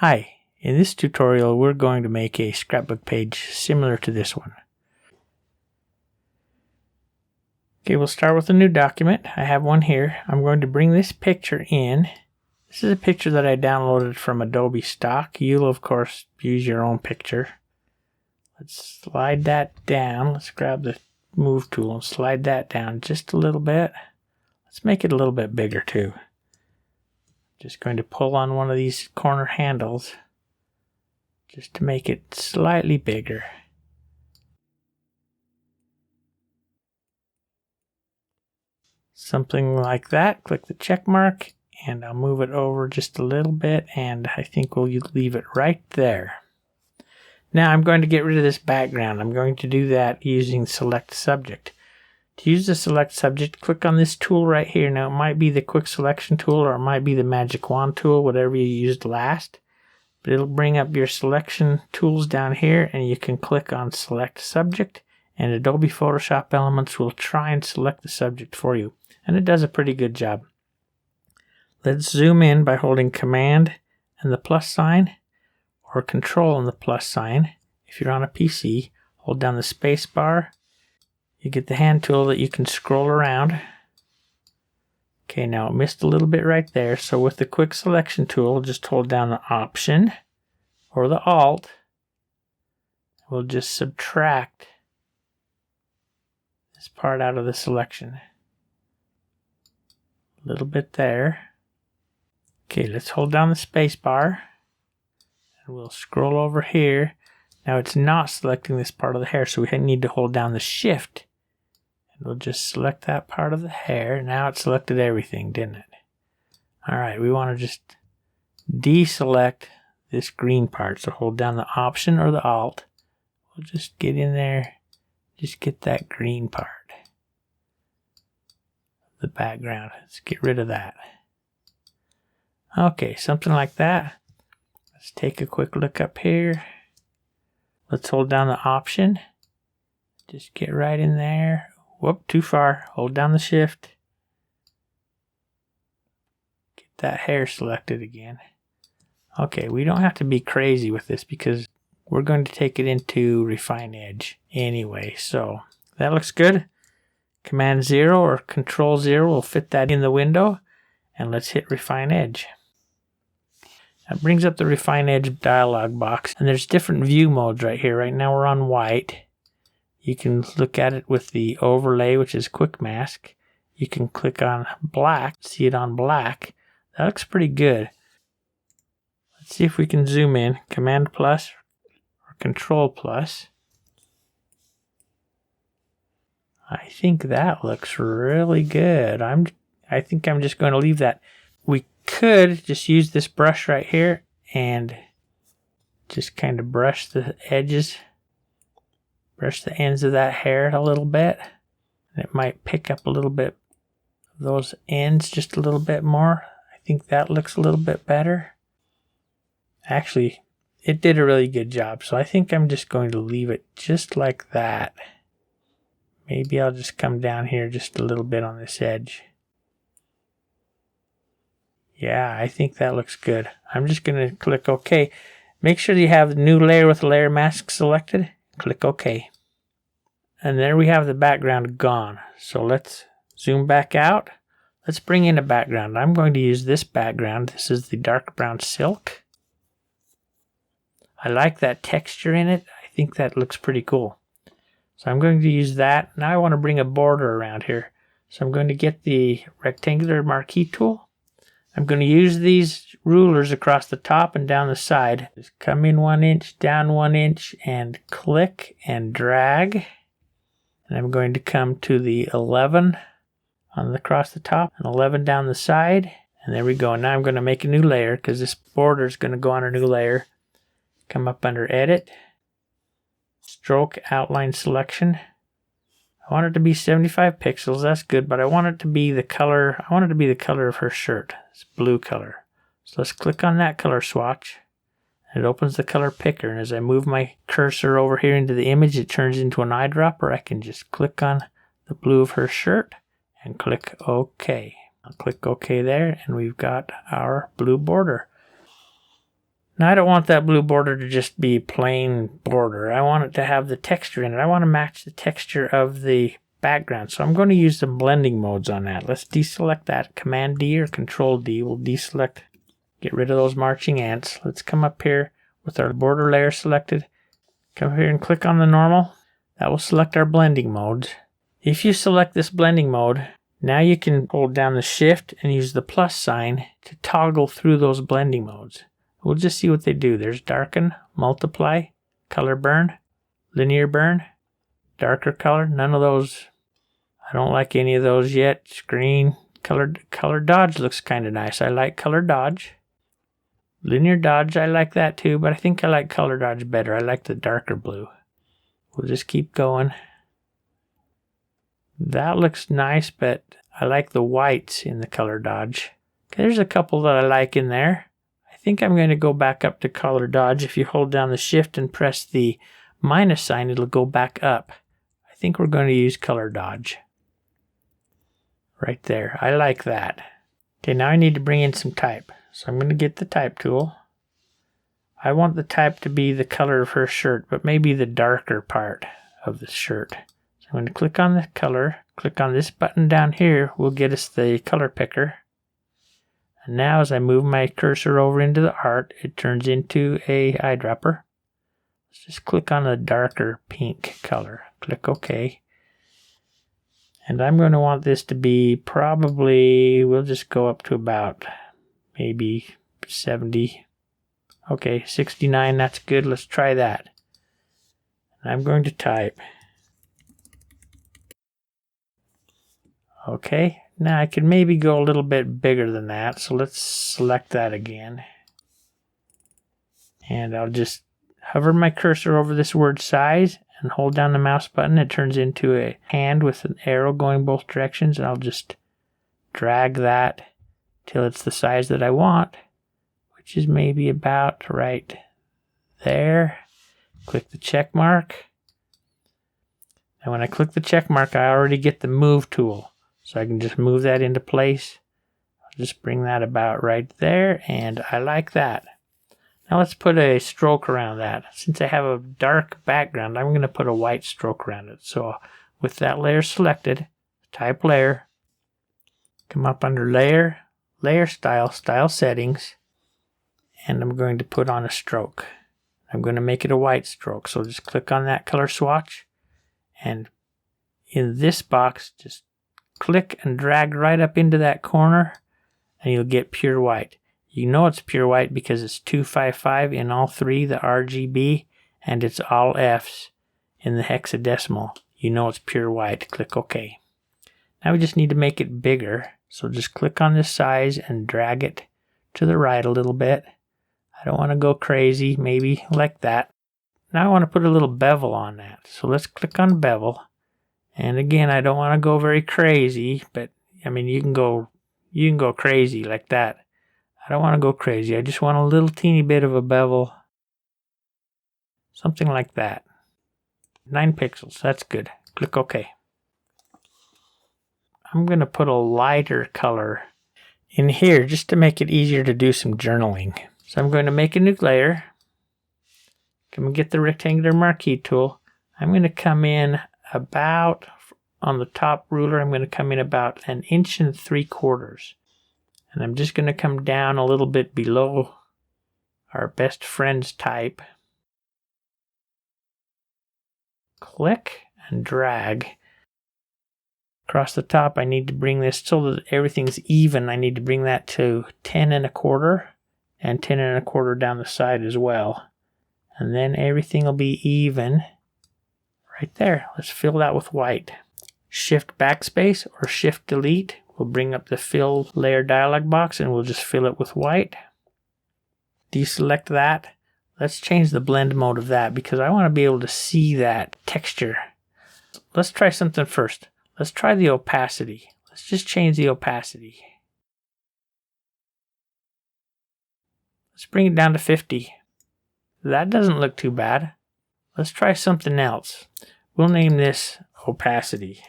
Hi, in this tutorial we're going to make a scrapbook page similar to this one. Okay, we'll start with a new document. I have one here. I'm going to bring this picture in. This is a picture that I downloaded from Adobe stock. You'll of course use your own picture. Let's slide that down. Let's grab the move tool and slide that down just a little bit. Let's make it a little bit bigger too. Just going to pull on one of these corner handles just to make it slightly bigger. Something like that. Click the check mark and I'll move it over just a little bit, and I think we'll leave it right there. Now I'm going to get rid of this background. I'm going to do that using select subject. To use the select subject, click on this tool right here. Now it might be the quick selection tool or it might be the magic wand tool, whatever you used last. But it'll bring up your selection tools down here and you can click on select subject and Adobe Photoshop Elements will try and select the subject for you. And it does a pretty good job. Let's zoom in by holding Command and the plus sign or Control and the plus sign. If you're on a PC, hold down the space bar. You get the hand tool that you can scroll around. Okay, now it missed a little bit right there. So with the quick selection tool, just hold down the Option or the Alt. We'll just subtract this part out of the selection. A little bit there. Okay, let's hold down the space bar. And we'll scroll over here. Now it's not selecting this part of the hair, so we need to hold down the Shift. We'll just select that part of the hair. Now it selected everything, didn't it? Alright, we want to just deselect this green part. So hold down the Option or the Alt. We'll just get in there, just get that green part. The background. Let's get rid of that. Okay, something like that. Let's take a quick look up here. Let's hold down the Option. Just get right in there. Whoop, too far. Hold down the Shift. Get that hair selected again. Okay, we don't have to be crazy with this because we're going to take it into Refine Edge anyway. So that looks good. Command 0 or Control 0 will fit that in the window. And let's hit Refine Edge. That brings up the Refine Edge dialog box. And there's different view modes right here. Right now we're on white. You can look at it with the overlay, which is quick mask. You can click on black, see it on black. That looks pretty good. Let's see if we can zoom in. Command plus or Control plus. I think that looks really good. I think I'm just going to leave that. We could just use this brush right here and just kind of brush the edges. Brush the ends of that hair a little bit. And it might pick up a little bit of those ends just a little bit more. I think that looks a little bit better. Actually, it did a really good job. So I think I'm just going to leave it just like that. Maybe I'll just come down here just a little bit on this edge. Yeah, I think that looks good. I'm just going to click OK. Make sure you have the new layer with layer mask selected. Click OK. And there we have the background gone. So let's zoom back out. Let's bring in a background. I'm going to use this background. This is the dark brown silk. I like that texture in it. I think that looks pretty cool. So I'm going to use that. Now I want to bring a border around here. So I'm going to get the rectangular marquee tool. I'm going to use these rulers across the top and down the side. Just come in 1 inch, down 1 inch, and click and drag. And I'm going to come to the 11 across the top and 11 down the side. And there we go. Now I'm going to make a new layer because this border is going to go on a new layer. Come up under Edit. Stroke Outline Selection. I want it to be 75 pixels. That's good, but I want it to be the color. I want it to be the color of her shirt. It's blue color. So let's click on that color swatch. It opens the color picker, and as I move my cursor over here into the image, it turns into an eyedropper. I can just click on the blue of her shirt and click OK. I'll click OK there, and we've got our blue border. Now I don't want that blue border to just be plain border. I want it to have the texture in it. I want to match the texture of the background. So I'm going to use the blending modes on that. Let's deselect that. Command D or Control D. We'll deselect, get rid of those marching ants. Let's come up here with our border layer selected. Come here and click on the normal. That will select our blending modes. If you select this blending mode, now you can hold down the shift and use the plus sign to toggle through those blending modes. We'll just see what they do. There's darken, multiply, color burn, linear burn, darker color. None of those. I don't like any of those yet. Screen, color dodge looks kind of nice. I like color dodge. Linear dodge, I like that too, but I think I like color dodge better. I like the darker blue. We'll just keep going. That looks nice, but I like the whites in the color dodge. Okay, there's a couple that I like in there. I think I'm going to go back up to color dodge. If you hold down the shift and press the minus sign, it'll go back up. I think we're going to use color dodge. Right there. I like that. Okay, now I need to bring in some type. So I'm going to get the type tool. I want the type to be the color of her shirt, but maybe the darker part of the shirt. So I'm going to click on the color. Click on this button down here. Will get us the color picker. And now as I move my cursor over into the art, it turns into a eyedropper. Let's just click on the darker pink color. Click OK. And I'm going to want this to be probably, we'll just go up to about maybe 70. Okay, 69, that's good. Let's try that. And I'm going to type. Okay, now I could maybe go a little bit bigger than that. So let's select that again. And I'll just hover my cursor over this word size and hold down the mouse button. It turns into a hand with an arrow going both directions. And I'll just drag that till it's the size that I want, which is maybe about right there. Click the check mark. And when I click the check mark, I already get the move tool. So I can just move that into place. I'll just bring that about right there, and I like that. Now let's put a stroke around that. Since I have a dark background, I'm going to put a white stroke around it. So with that layer selected, type layer, come up under layer, layer style, style settings, and I'm going to put on a stroke. I'm going to make it a white stroke. So just click on that color swatch, and in this box, just click and drag right up into that corner, and you'll get pure white. You know it's pure white because it's 255 in all three, the RGB, and it's all Fs in the hexadecimal. You know it's pure white. Click OK. Now we just need to make it bigger. So just click on this size and drag it to the right a little bit. I don't want to go crazy, maybe like that. Now I want to put a little bevel on that. So let's click on bevel. And again, I don't want to go very crazy, but I mean, you can go crazy like that. I don't want to go crazy. I just want a little teeny bit of a bevel. Something like that. 9 pixels. That's good. Click OK. I'm going to put a lighter color in here just to make it easier to do some journaling. So I'm going to make a new layer. Come and get the rectangular marquee tool. I'm going to come in about, on the top ruler, I'm going to come in about 1 3/4 inches. And I'm just going to come down a little bit below our best friends type. Click and drag. Across the top, I need to bring this so that everything's even. I need to bring that to 10 1/4 and 10 1/4 down the side as well. And then everything will be even right there. Let's fill that with white. Shift backspace or shift delete. We'll bring up the fill layer dialog box and we'll just fill it with white. Deselect that. Let's change the blend mode of that because I want to be able to see that texture. Let's try something first. Let's try the opacity. Let's just change the opacity. Let's bring it down to 50. That doesn't look too bad. Let's try something else. We'll name this opacity.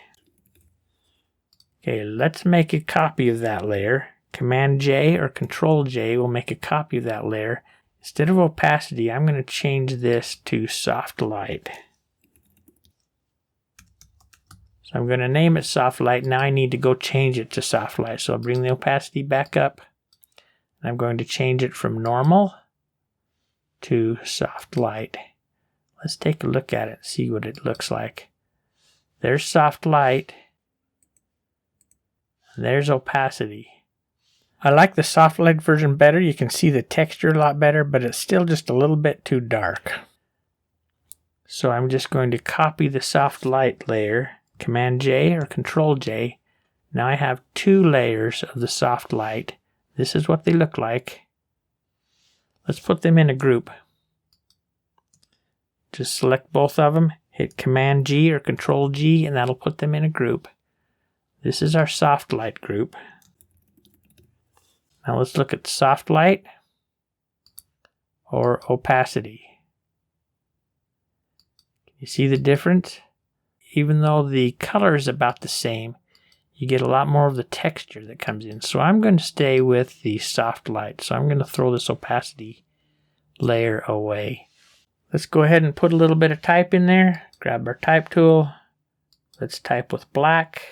Okay, let's make a copy of that layer. Command J or Control J will make a copy of that layer. Instead of opacity, I'm going to change this to soft light. So I'm going to name it soft light. Now I need to go change it to soft light. So I'll bring the opacity back up. And I'm going to change it from normal to soft light. Let's take a look at it and see what it looks like. There's soft light. And there's opacity. I like the soft light version better. You can see the texture a lot better, but it's still just a little bit too dark. So I'm just going to copy the soft light layer, Command J or Control J. Now I have 2 layers of the soft light. This is what they look like. Let's put them in a group. Just select both of them, hit Command G or Control G, and that'll put them in a group. This is our soft light group. Now let's look at soft light or opacity. Can you see the difference? Even though the color is about the same, you get a lot more of the texture that comes in. So I'm going to stay with the soft light. So I'm going to throw this opacity layer away. Let's go ahead and put a little bit of type in there. Grab our type tool. Let's type with black.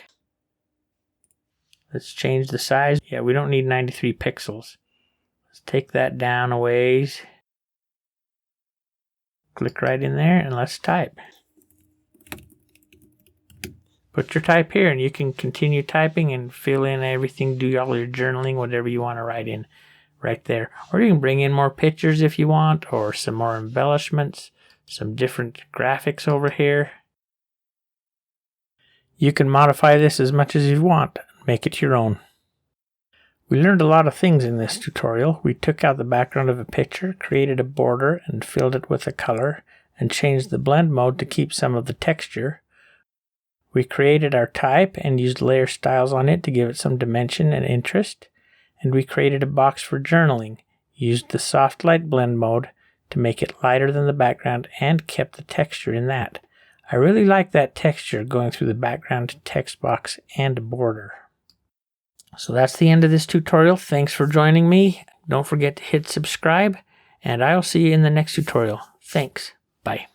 Let's change the size. Yeah, we don't need 93 pixels. Let's take that down a ways. Click right in there and let's type. Put your type here and you can continue typing and fill in everything, do all your journaling, whatever you want to write in right there. Or you can bring in more pictures if you want, or some more embellishments, some different graphics over here. You can modify this as much as you want. Make it your own. We learned a lot of things in this tutorial. We took out the background of a picture, created a border and filled it with a color, and changed the blend mode to keep some of the texture. We created our type and used layer styles on it to give it some dimension and interest. And we created a box for journaling, used the soft light blend mode to make it lighter than the background and kept the texture in that. I really like that texture going through the background text box and border. So that's the end of this tutorial. Thanks for joining me. Don't forget to hit subscribe, and I'll see you in the next tutorial. Thanks. Bye.